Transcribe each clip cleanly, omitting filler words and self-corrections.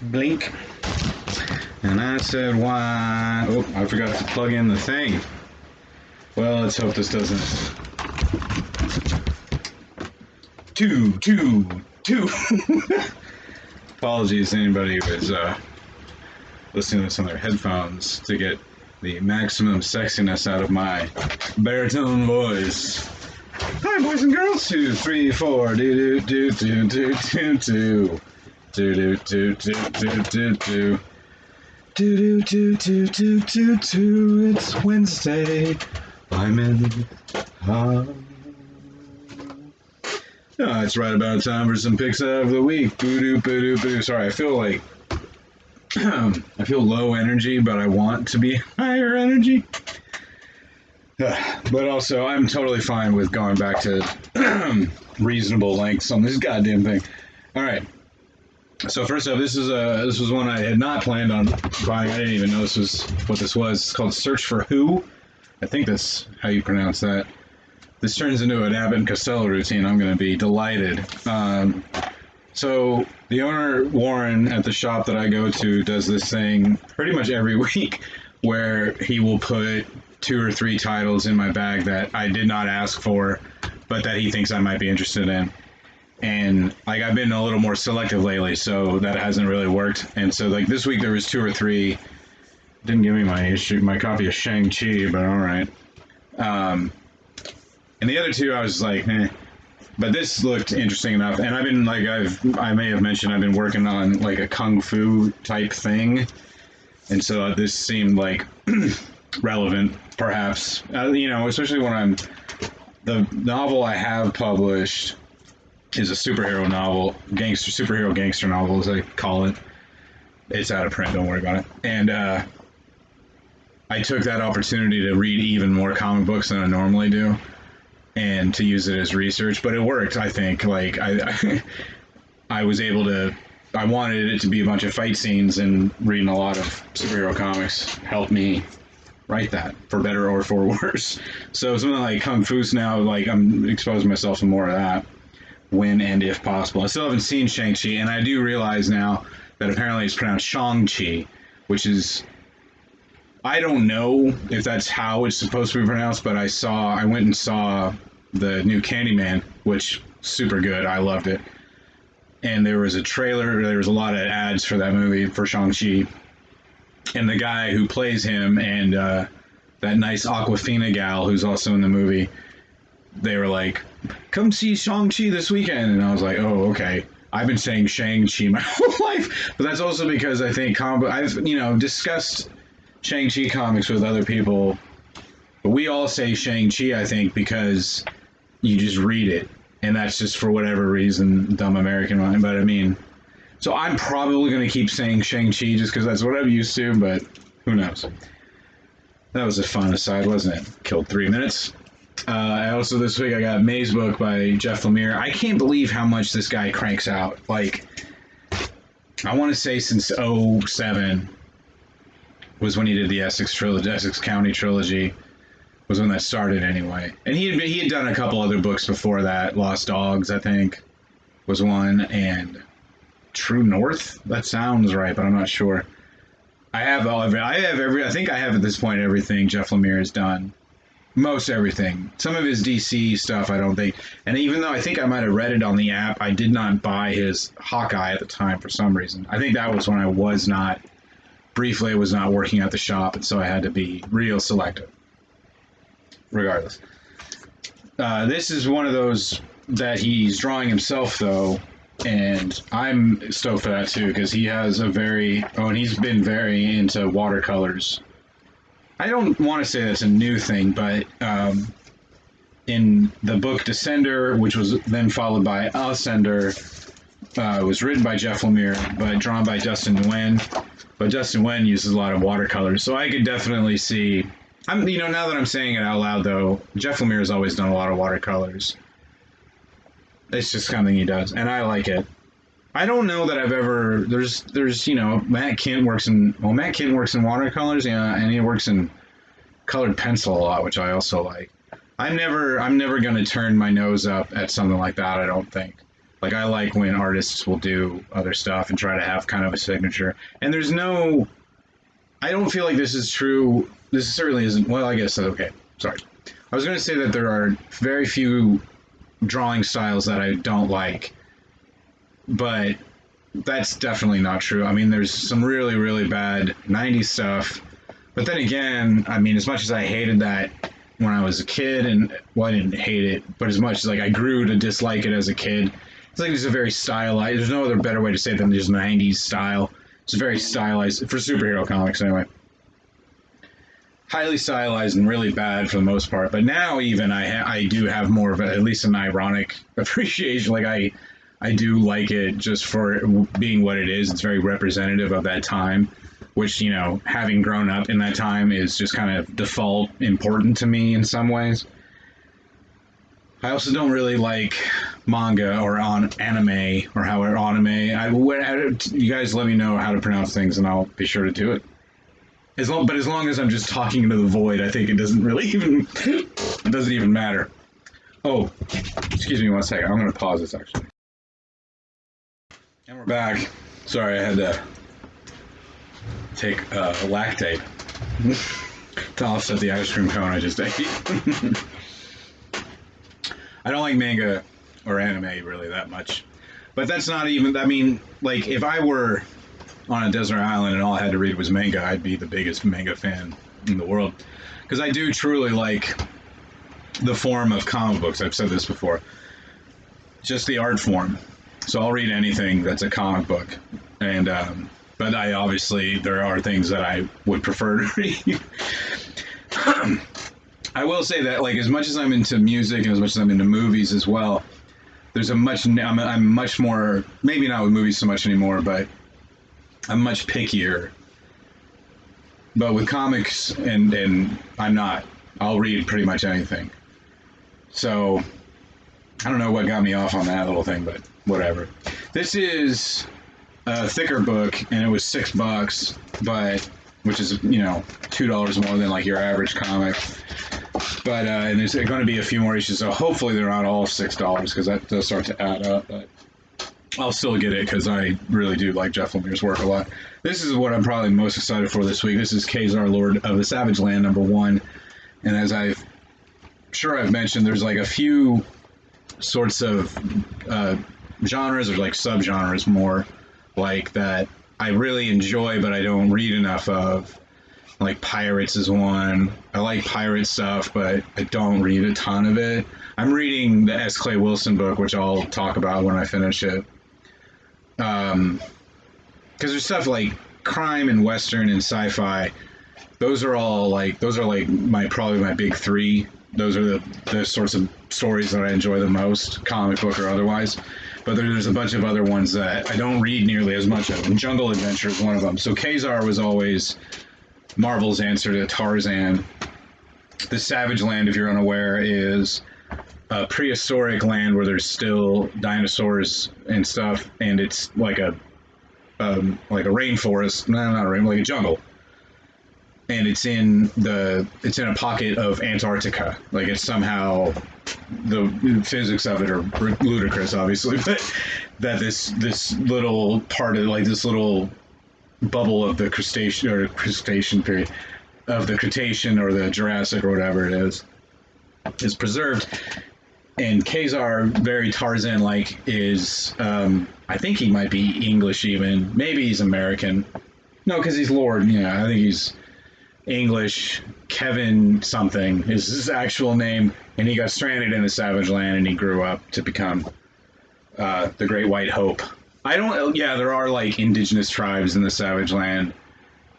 blink. And I said, why? Oh, I forgot to plug in the thing. Well, let's hope this doesn't. Two. Apologies to anybody who is listening to this on their headphones to get the maximum sexiness out of my baritone voice. Hi, boys and girls. 2, 3, 4. Do do do do do do do do do do do do do. Do do do do do do. It's Wednesday. I'm in. It's right about time for some picks of the week. Boo doo boo doo boo. Sorry, I feel like I feel low energy, but I want to be higher energy. But also, I'm totally fine with going back to reasonable lengths on this goddamn thing. All right. So first up, this was one I had not planned on buying. I didn't even know this was what this was. It's called Search for Who. I think that's how you pronounce that. This turns into an Abbott and Costello routine. I'm going to be delighted. So the owner, Warren, at the shop that I go to, does this thing pretty much every week where he will put 2 or 3 titles in my bag that I did not ask for, but that he thinks I might be interested in. And like I've been a little more selective lately, so that hasn't really worked. And so like this week there was 2 or 3. Didn't give me my copy of Shang-Chi, but all right. And the other 2 I was like, eh. But this looked interesting enough. And I've been like I may have mentioned I've been working on like a kung fu type thing, and so this seemed like relevant, perhaps. Especially when the novel I have published is a superhero novel, superhero gangster novel, as I call it. It's out of print, don't worry about it. And I took that opportunity to read even more comic books than I normally do, and to use it as research. But it worked, I think. Like I was able to. I wanted it to be a bunch of fight scenes, and reading a lot of superhero comics helped me write that, for better or for worse. So something like Kung Fu's now, like I'm exposing myself to more of that, when and if possible. I still haven't seen Shang-Chi, and I do realize now that apparently it's pronounced Shang-Chi, which is, I don't know if that's how it's supposed to be pronounced, but I went and saw the new Candyman, which super good. I loved it. And there was a trailer, there was a lot of ads for that movie, for Shang-Chi. And the guy who plays him and that nice Aquafina gal who's also in the movie, they were like, come see Shang-Chi this weekend. And I was like, oh, okay. I've been saying Shang-Chi my whole life. But that's also because I think I've discussed Shang-Chi comics with other people. But we all say Shang-Chi, I think, because you just read it. And that's just for whatever reason, dumb American mind. But I mean, so I'm probably going to keep saying Shang-Chi just because that's what I'm used to. But who knows? That was a fun aside, wasn't it? Killed 3 minutes. Also this week I got Maze Book by Jeff Lemire. I can't believe how much this guy cranks out. Like, I want to say since '07 was when he did the Essex County trilogy, was when that started anyway. And he had done a couple other books before that. Lost Dogs, I think, was one, and True North. That sounds right, but I'm not sure. I think I have at this point everything Jeff Lemire has done. Most everything. Some of his DC stuff, I don't think. And even though I think I might have read it on the app, I did not buy his Hawkeye at the time for some reason. I think that was when I was not working at the shop, and so I had to be real selective. Regardless. This is one of those that he's drawing himself, though, and I'm stoked for that, too, because he has and he's been very into watercolors. I don't want to say that's a new thing, but in the book Descender, which was then followed by Ascender, was written by Jeff Lemire, but drawn by Dustin Nguyen. But Dustin Nguyen uses a lot of watercolors, so I could definitely see. Now that I'm saying it out loud, though, Jeff Lemire has always done a lot of watercolors. It's just something he does, and I like it. I don't know that I've ever. There's Matt Kindt works in watercolors, yeah, and he works in colored pencil a lot, which I also like. I'm never gonna turn my nose up at something like that. I don't think. Like I like when artists will do other stuff and try to have kind of a signature. And there's no, I don't feel like this is true. This certainly isn't. Well, I guess okay. Sorry, I was going to say that there are very few drawing styles that I don't like, but that's definitely not true. I mean, there's some really, really bad 90s stuff. But then again, I mean, as much as I hated that when I was a kid, and well, I didn't hate it, but as much as like I grew to dislike it as a kid, it's like it's a very stylized. There's no other better way to say it than just 90s style. It's very stylized for superhero comics, anyway. Highly stylized and really bad for the most part. But now even I do have more of a, at least an ironic appreciation. Like I do like it just for being what it is. It's very representative of that time, which, you know, having grown up in that time is just kind of default important to me in some ways. I also don't really like manga or on anime or however anime. You guys let me know how to pronounce things and I'll be sure to do it. As long as I'm just talking into the void, I think it doesn't really even it doesn't even matter. Oh, excuse me one second. I'm going to pause this actually. And we're back. Sorry, I had to take lactate to offset the ice cream cone I just ate. I don't like manga or anime really that much. But that's not even, I mean, like, if I were on a desert island and all I had to read was manga, I'd be the biggest manga fan in the world. Because I do truly like the form of comic books. I've said this before. Just the art form. So I'll read anything that's a comic book. And, but I obviously, there are things that I would prefer to read. I will say that, like, as much as I'm into music and as much as I'm into movies as well, there's I'm much more, maybe not with movies so much anymore, but I'm much pickier. But with comics, and I'm not. I'll read pretty much anything. So, I don't know what got me off on that little thing, but whatever. This is a thicker book, and it was $6, but, which is, you know, $2 more than, like, your average comic. But and there's going to be a few more issues, so hopefully they're not all $6 because that does start to add up. But I'll still get it because I really do like Jeff Lemire's work a lot. This is what I'm probably most excited for this week. This is Ka-Zar, Lord of the Savage Land, #1. And as I've mentioned, there's like a few sorts of genres or like subgenres more like that I really enjoy, but I don't read enough of. Like pirates is one. I like pirate stuff, but I don't read a ton of it. I'm reading the S. Clay Wilson book, which I'll talk about when I finish it. Because there's stuff like crime and western and sci-fi. Those are like probably my big three. Those are the sorts of stories that I enjoy the most, comic book or otherwise. But there's a bunch of other ones that I don't read nearly as much of. And Jungle Adventure is one of them. So Ka-Zar was always Marvel's answer to Tarzan. The Savage Land, if you're unaware, is a prehistoric land where there's still dinosaurs and stuff, and it's like a rainforest, not a rain, like a jungle, and it's in a pocket of Antarctica. Like it's somehow the physics of it are ludicrous, obviously, but that this little part of like this little bubble of the crustacean period of the Cretaceous or the Jurassic or whatever it is preserved. And Ka-Zar, very Tarzan-like, is I think he might be English even. Maybe he's American. No, because he's Lord. Yeah, I think he's English. Kevin something is his actual name, and he got stranded in the Savage Land, and he grew up to become the Great White Hope. Yeah, there are like indigenous tribes in the Savage Land,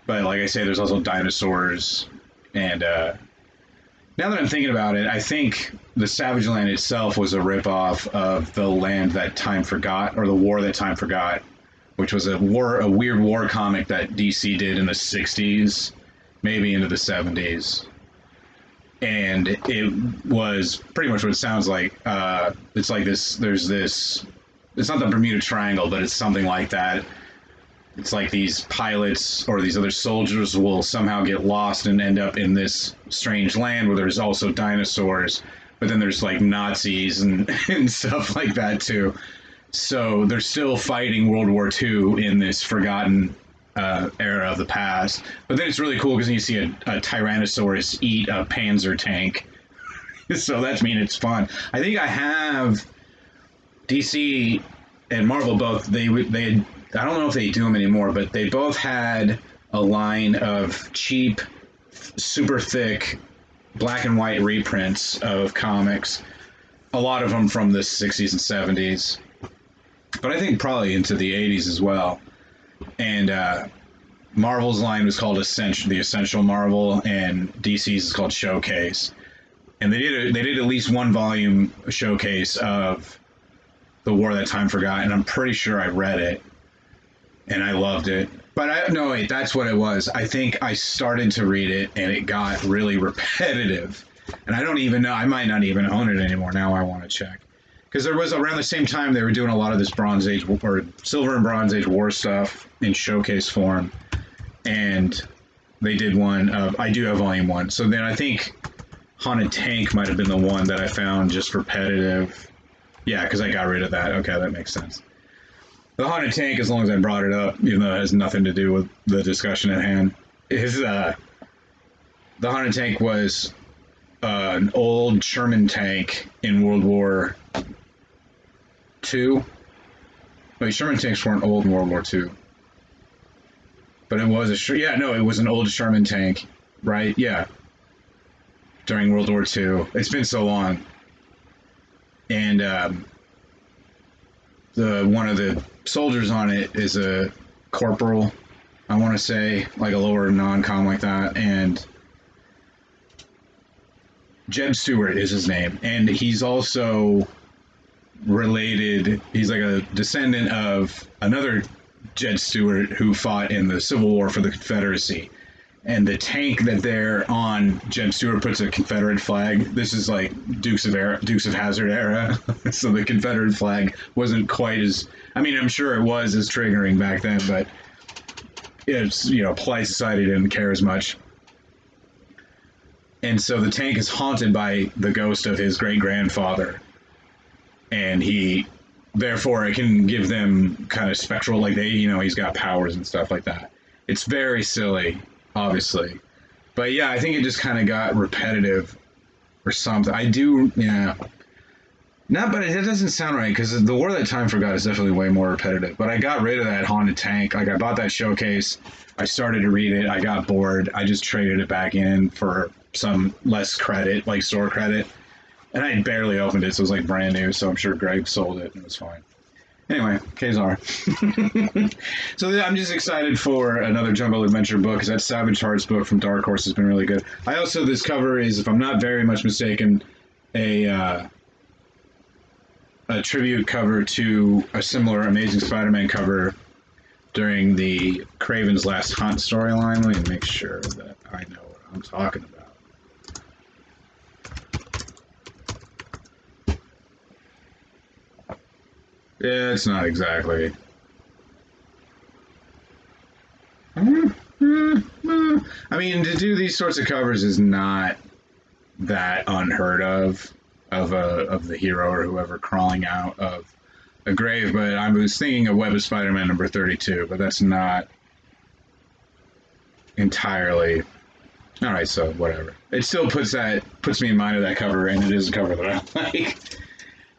but like I say, there's also dinosaurs. And now that I'm thinking about it, I think the Savage Land itself was a ripoff of The Land That Time Forgot, or The War That Time Forgot, which was a weird war comic that DC did in the 60s, maybe into the 70s. And it was pretty much what it sounds like. It's like there's this, it's not the Bermuda Triangle, but it's something like that. It's like these pilots or these other soldiers will somehow get lost and end up in this strange land where there's also dinosaurs, but then there's like Nazis and stuff like that too. So they're still fighting World War II in this forgotten era of the past. But then it's really cool because you see a Tyrannosaurus eat a Panzer tank. So that's it's fun. I think I have DC and Marvel both. They I don't know if they do them anymore, but they both had a line of cheap, super thick, black and white reprints of comics. A lot of them from the 60s and 70s, but I think probably into the 80s as well. And Marvel's line was called the Essential Marvel, and DC's is called Showcase. And they did at least one volume showcase of The War That Time Forgot, and I'm pretty sure I read it, and I loved it. But no, wait, that's what it was. I think I started to read it, and it got really repetitive. And I don't even know. I might not even own it anymore. Now I want to check. Because there was around the same time they were doing a lot of this Bronze Age or Silver and Bronze Age war stuff in showcase form. And they did one of, I do have volume 1. So then I think Haunted Tank might have been the one that I found just repetitive. Yeah, because I got rid of that. Okay, that makes sense. The Haunted Tank, as long as I brought it up, even though it has nothing to do with the discussion at hand, is the Haunted Tank was an old Sherman tank in World War II. Wait, Sherman tanks weren't old in World War II. But it was it was an old Sherman tank, right? Yeah. During World War II. It's been so long. And one of the soldiers on it is a corporal, I want to say, like a lower non-com like that, and Jeb Stewart is his name, and he's also related. He's like a descendant of another Jeb Stewart who fought in the Civil War for the Confederacy. And the tank that they're on, Jeb Stewart puts a Confederate flag. This is like Dukes of Hazzard era. So the Confederate flag wasn't quite as, I'm sure it was as triggering back then, but it's, polite society didn't care as much. And so the tank is haunted by the ghost of his great-grandfather. And therefore it can give them kind of spectral, like he's got powers and stuff like that. It's very silly, obviously. But yeah, I think it just kind of got repetitive or something. But it doesn't sound right, because The War That Time Forgot is definitely way more repetitive. But I got rid of that Haunted Tank. Like, I bought that showcase. I started to read it. I got bored. I just traded it back in for some less credit, like store credit. And I barely opened it, so it was like brand new. So I'm sure Greg sold it, and it was fine. Anyway, Kazar. So I'm just excited for another Jungle Adventure book, because that Savage Hearts book from Dark Horse has been really good. This cover is, if I'm not very much mistaken, a tribute cover to a similar Amazing Spider-Man cover during the Kraven's Last Hunt storyline. Let me make sure that I know what I'm talking about. Yeah, it's not exactly. To do these sorts of covers is not that unheard of the hero or whoever crawling out of a grave. But I was thinking of Web of Spider-Man number 32, but that's not entirely. All right, so whatever. It still puts me in mind of that cover, and it is a cover that I like.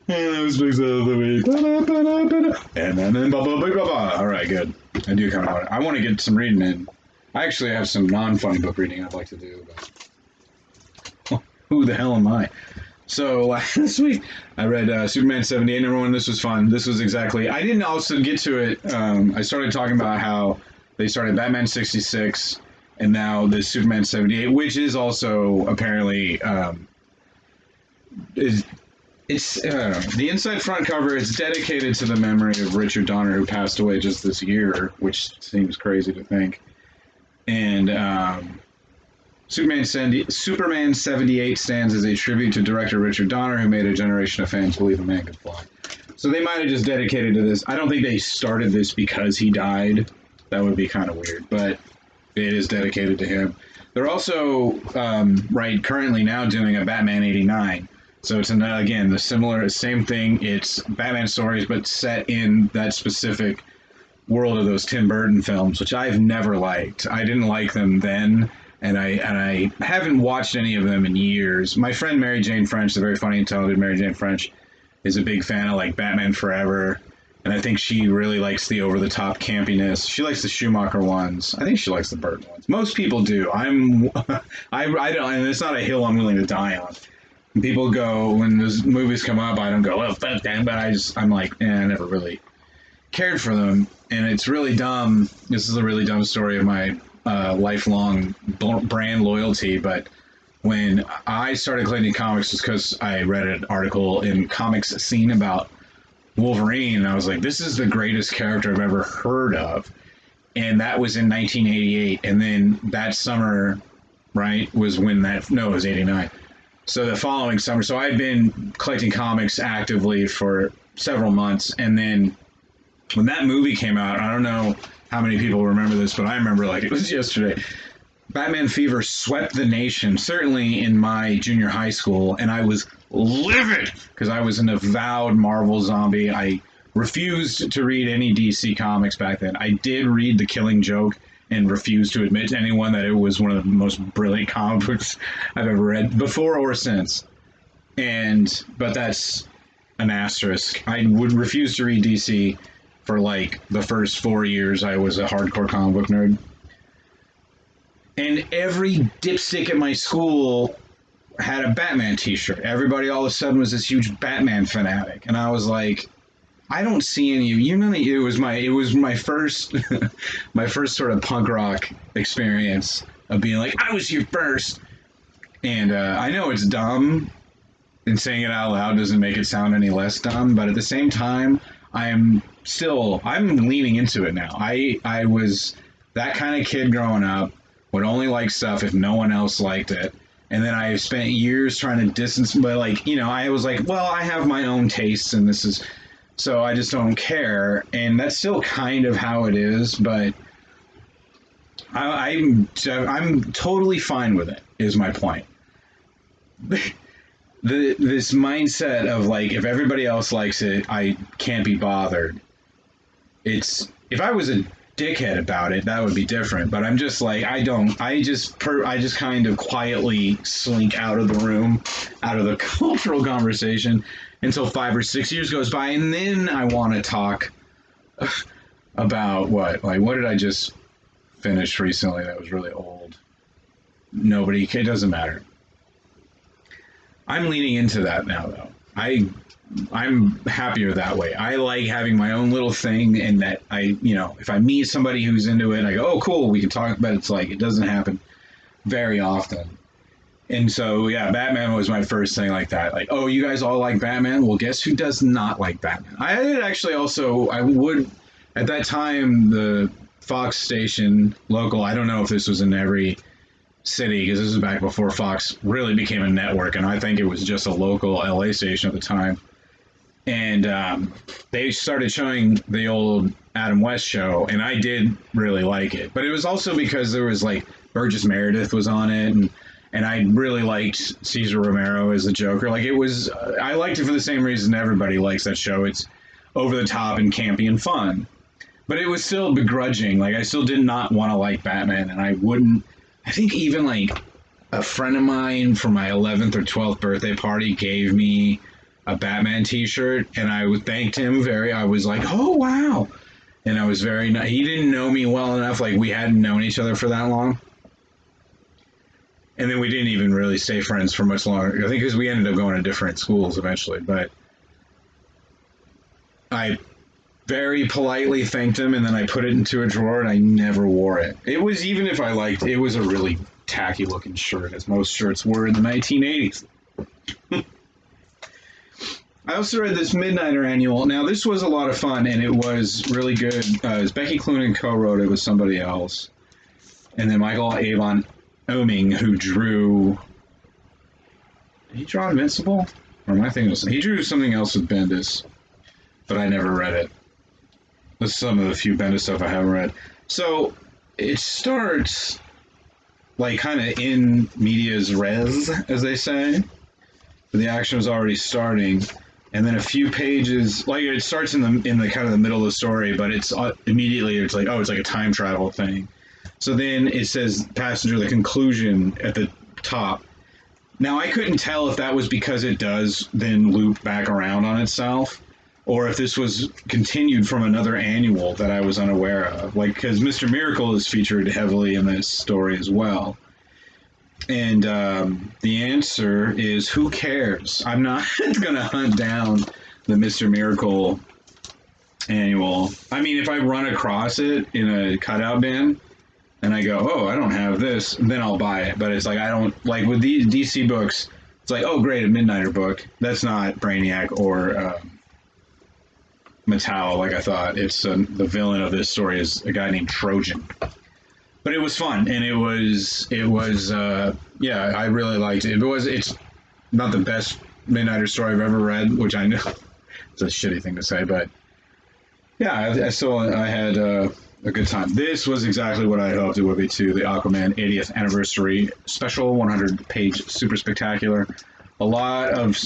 And those books of the week. And then all right, good. I do kind of want to get some reading in. I actually have some non-funny book reading I'd like to do, but who the hell am I? So last week I read Superman 78, number 1. This was fun. This was exactly. I didn't also get to it. I started talking about how they started Batman 66 and now this Superman 78, which is also apparently It's the inside front cover is dedicated to the memory of Richard Donner, who passed away just this year, which seems crazy to think. And Superman 78 stands as a tribute to director Richard Donner, who made a generation of fans believe a man could fly. So they might have just dedicated to this. I don't think they started this because he died. That would be kind of weird, but it is dedicated to him. They're also currently now doing a Batman 89. So it's again the similar same thing. It's Batman stories, but set in that specific world of those Tim Burton films, which I've never liked. I didn't like them then, and I haven't watched any of them in years. My friend Mary Jane French, the very funny and talented Mary Jane French, is a big fan of like Batman Forever, and I think she really likes the over the top campiness. She likes the Schumacher ones. I think she likes the Burton ones. Most people do. I don't, and it's not a hill I'm willing to die on. When people go when those movies come up, I don't go, oh fuck them, but I'm like, I never really cared for them, and it's really dumb. This is a really dumb story of my lifelong brand loyalty, but when I started collecting comics, was because I read an article in Comics Scene about Wolverine, and I was like, this is the greatest character I've ever heard of, and that was in 1988, and then that summer, right, was when that, no, it was 89. So the following summer, so I'd been collecting comics actively for several months, and then when that movie came out, I don't know how many people remember this, but I remember like it was yesterday. Batman Fever swept the nation, certainly in my junior high school, and I was livid because I was an avowed Marvel zombie. I refused to read any DC comics back then. I did read The Killing Joke and refused to admit to anyone that it was one of the most brilliant comic books I've ever read, before or since. But that's an asterisk. I would refuse to read DC for like the first 4 years. I was a hardcore comic book nerd. And every dipstick at my school had a Batman t-shirt. Everybody all of a sudden was this huge Batman fanatic. And I was like, I don't see any of you. None of you. It was my first my first sort of punk rock experience of being like, I was here first. And I know it's dumb, and saying it out loud doesn't make it sound any less dumb, but at the same time, I'm leaning into it now. I was that kind of kid growing up, would only like stuff if no one else liked it. And then I spent years trying to distance, but like, I was like, well, I have my own tastes and this is, so I just don't care. And that's still kind of how it is, but I'm totally fine with it, is my point. This mindset of like, if everybody else likes it, I can't be bothered. If I was a dickhead about it, that would be different. But I'm just like, I just kind of quietly slink out of the room, out of the cultural conversation until 5 or 6 years goes by, and then I want to talk about what did I just finish recently that was really old? It doesn't matter. I'm leaning into that now, though. I'm happier that way. I like having my own little thing, and that if I meet somebody who's into it, I go, oh, cool, we can talk. But it's like, it doesn't happen very often. And so, yeah, Batman was my first thing like that. Like, oh, you guys all like Batman? Well, guess who does not like Batman? I did actually also, at that time, the Fox station, local, I don't know if this was in every city, because this is back before Fox really became a network, and I think it was just a local LA station at the time. And they started showing the old Adam West show, and I did really like it. But it was also because there was like Burgess Meredith was on it, and I really liked Cesar Romero as the Joker. Like, it was, I liked it for the same reason everybody likes that show. It's over the top and campy and fun. But it was still begrudging. Like, I still did not want to like Batman, and I think even like a friend of mine for my 11th or 12th birthday party gave me a Batman t-shirt, and I thanked him I was like, oh, wow. And I was he didn't know me well enough. Like, we hadn't known each other for that long. And then we didn't even really stay friends for much longer. I think because we ended up going to different schools eventually. But I very politely thanked him, and then I put it into a drawer, and I never wore it. It was, even if I liked it, was a really tacky looking shirt, as most shirts were in the 1980s. I also read this Midnighter annual. Now, this was a lot of fun, and it was really good. It was Becky Cloonan co-wrote it with somebody else. And then Michael Avon Oeming, who drew... Did he draw Invincible? Or am I thinking of something? He drew something else with Bendis, but I never read it. This is some of the few Bendis stuff I haven't read. So, it starts, like, kind of in medias res, as they say. but the action was already starting. And then a few pages, like it starts in the kind of the middle of the story, but it's immediately it's like, oh, it's like a time travel thing. So then it says passenger the conclusion at the top. Now I couldn't tell if that was because it does then loop back around on itself, or if this was continued from another annual that I was unaware of. Like, because Mr. Miracle is featured heavily in this story as well. And the answer is, who cares? I'm not going to hunt down the Mr. Miracle annual. I mean, if I run across it in a cutout bin and I go, oh, I don't have this, then I'll buy it. But it's like, I don't, like with these DC books, it's like, oh, great, a Midnighter book. That's not Brainiac or Metal like I thought. It's the villain of this story is a guy named Trojan. But it was fun, and it was yeah, I really liked it. It's not the best Midnighter story I've ever read, which I know it's a shitty thing to say, but yeah, I had a good time. This was exactly what I hoped it would be too. The Aquaman 80th anniversary special, 100-page super spectacular. A lot of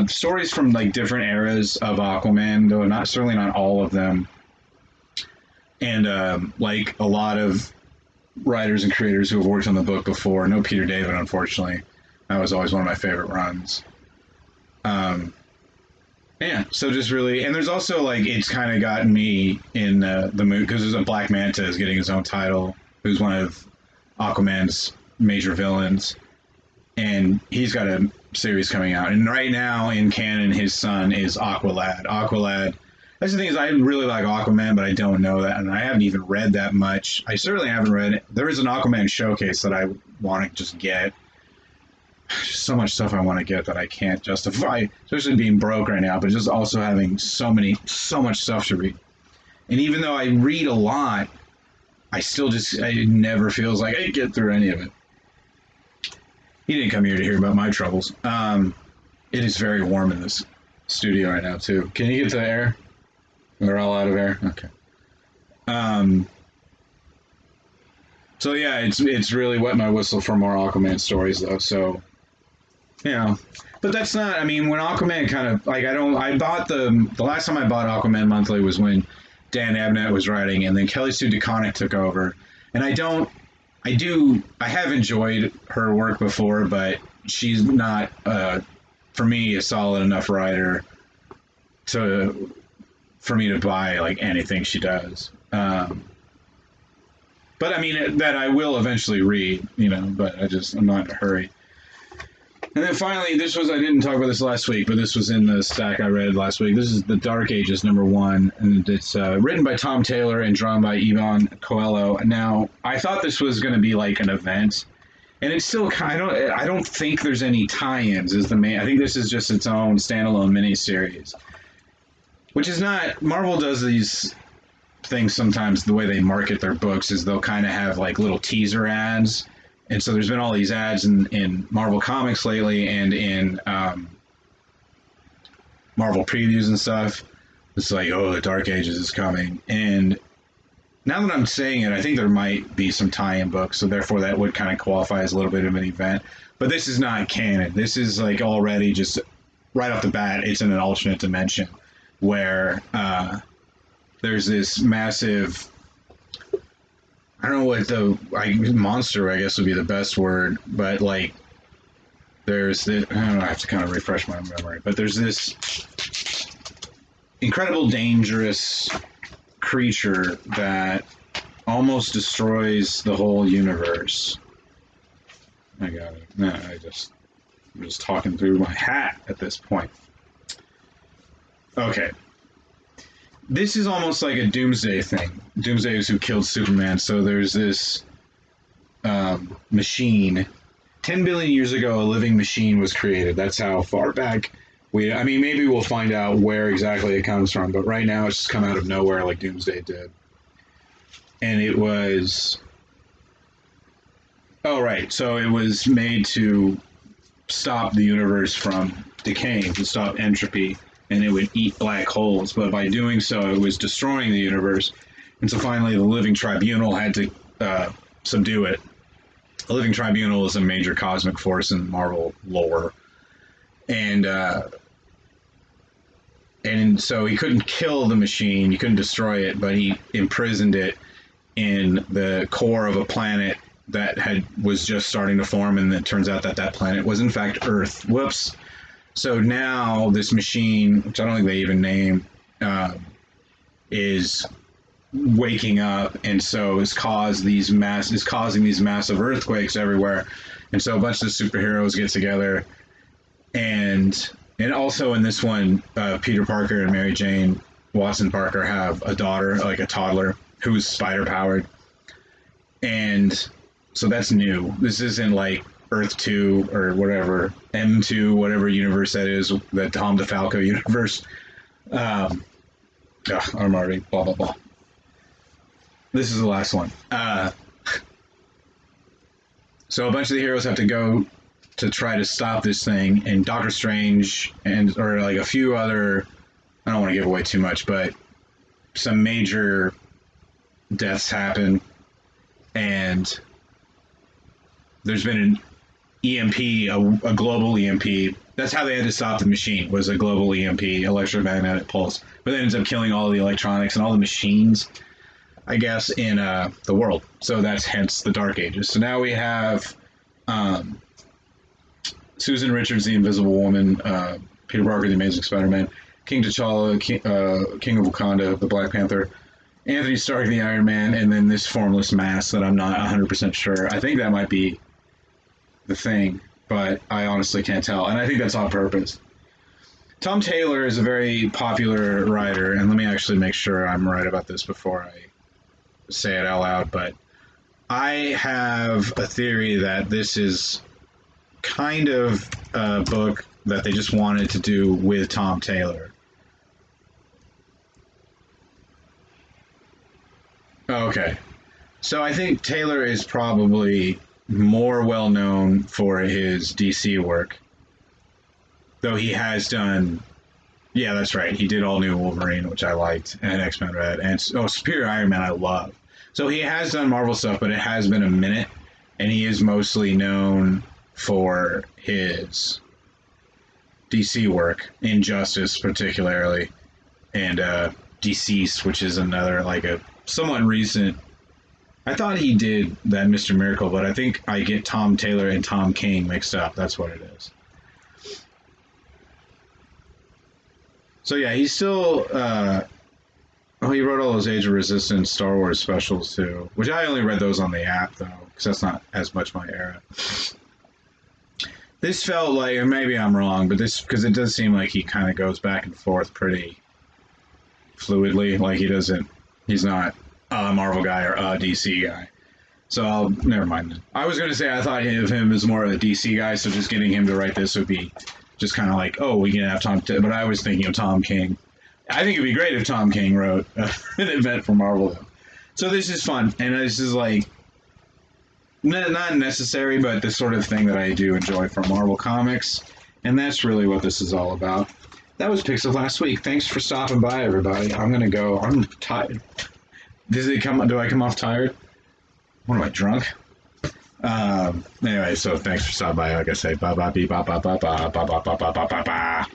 stories from like different eras of Aquaman, though certainly not all of them, and like a lot of writers and creators who have worked on the book before. No Peter David, unfortunately. That was always one of my favorite runs. Yeah, so just really, and there's also like, it's kind of gotten me in the mood, because there's a Black Manta is getting his own title, who's one of Aquaman's major villains, and he's got a series coming out. And right now in canon, his son is Aqualad. That's the thing, is I really like Aquaman, but I don't know that, and I haven't even read that much. I certainly haven't read it. There is an Aquaman showcase that I want to just get. There's so much stuff I want to get that I can't justify, especially being broke right now, but just also having so much stuff to read. And even though I read a lot, it never feels like I get through any of it. You didn't come here to hear about my troubles. It is very warm in this studio right now, too. Can you get the air? We're all out of air? Okay. So yeah, it's really wet my whistle for more Aquaman stories, though, so... Yeah, but that's not. I mean, when Aquaman kind of like I bought the last time I bought Aquaman Monthly was when Dan Abnett was writing, and then Kelly Sue DeConnick took over. And I have enjoyed her work before, but she's not for me a solid enough writer for me to buy like anything she does. But I mean that I will eventually read, but I'm not in a hurry. And then finally, I didn't talk about this last week, but this was in the stack I read last week. This is The Dark Ages #1, and it's written by Tom Taylor and drawn by Ivan Coelho. Now, I thought this was going to be like an event, and it's still I don't think there's any tie-ins I think this is just its own standalone miniseries, which is not, Marvel does these things sometimes, the way they market their books is they'll kind of have like little teaser ads. And so there's been all these ads in Marvel Comics lately and in Marvel previews and stuff. It's like, oh, The Dark Ages is coming. And now that I'm saying it, I think there might be some tie-in books, so therefore that would kind of qualify as a little bit of an event. But this is not canon. This is like already just right off the bat, it's in an alternate dimension where there's this massive... I don't know what monster, I guess, would be the best word, but like there's this, I don't know, I have to kind of refresh my memory, but there's this incredible dangerous creature that almost destroys the whole universe. I got it. No, I'm just talking through my hat at this point. Okay. This is almost like a Doomsday thing. Doomsday is who killed Superman. So there's this machine. 10 billion years ago, a living machine was created. That's how far back maybe we'll find out where exactly it comes from. But right now, it's just come out of nowhere like Doomsday did. And it was... Oh, right. So it was made to stop the universe from decaying, to stop entropy. And it would eat black holes, but by doing so, it was destroying the universe. And so finally, the Living Tribunal had to subdue it. The Living Tribunal is a major cosmic force in Marvel lore. and so he couldn't kill the machine, he couldn't destroy it, but he imprisoned it in the core of a planet that was just starting to form, and it turns out that that planet was in fact Earth. Whoops. So now this machine, which I don't think they even name, is waking up, and so is causing these massive earthquakes everywhere. And so a bunch of the superheroes get together, and also in this one, Peter Parker and Mary Jane Watson Parker have a daughter, like a toddler, who's spider powered, and so that's new. This isn't like Earth 2 or whatever, M2, whatever universe that is, the Tom DeFalco universe. I'm already blah blah blah. This is the last one. So a bunch of the heroes have to go to try to stop this thing, and Doctor Strange or like a few other, I don't want to give away too much, but some major deaths happen, and there's been an EMP, a global EMP. That's how they had to stop the machine, was a global EMP, electromagnetic pulse. But it ends up killing all the electronics and all the machines, I guess, in the world. So that's hence the Dark Ages. So now we have Susan Richards, the Invisible Woman, Peter Parker, the Amazing Spider-Man, King T'Challa, King of Wakanda, the Black Panther, Anthony Stark, the Iron Man, and then this formless mass that I'm not 100% sure. I think that might be the Thing, but I honestly can't tell. And I think that's on purpose. Tom Taylor is a very popular writer, and let me actually make sure I'm right about this before I say it out loud, but I have a theory that this is kind of a book that they just wanted to do with Tom Taylor. Okay. So I think Taylor is probably more well known for his DC work, though he has done, yeah, that's right, he did All New Wolverine, which I liked, and X-Men Red, and Superior Iron Man I love. So he has done Marvel stuff, but it has been a minute, and he is mostly known for his DC work, Injustice particularly, and Deceased, which is another, like a somewhat recent. I thought he did that Mr. Miracle, but I think I get Tom Taylor and Tom King mixed up. That's what it is. So yeah, he's still. He wrote all those Age of Resistance Star Wars specials too, which I only read those on the app though, because that's not as much my era. This felt like, and maybe I'm wrong, but this, because it does seem like he kind of goes back and forth pretty fluidly. Like he's not a Marvel guy or a DC guy. So never mind then. I was going to say I thought of him as more of a DC guy, so just getting him to write this would be just kind of like, oh, we can have Tom, but I was thinking of Tom King. I think it'd be great if Tom King wrote an event for Marvel though. So this is fun, and this is like not necessary, but the sort of thing that I do enjoy from Marvel Comics, and that's really what this is all about. That was Pixel last week. Thanks for stopping by, everybody. I'm gonna go. I'm tired. Do I come off tired? What am I, drunk? Anyway, so thanks for stopping by. Like I say, ba ba ba ba ba ba ba ba ba ba ba ba ba.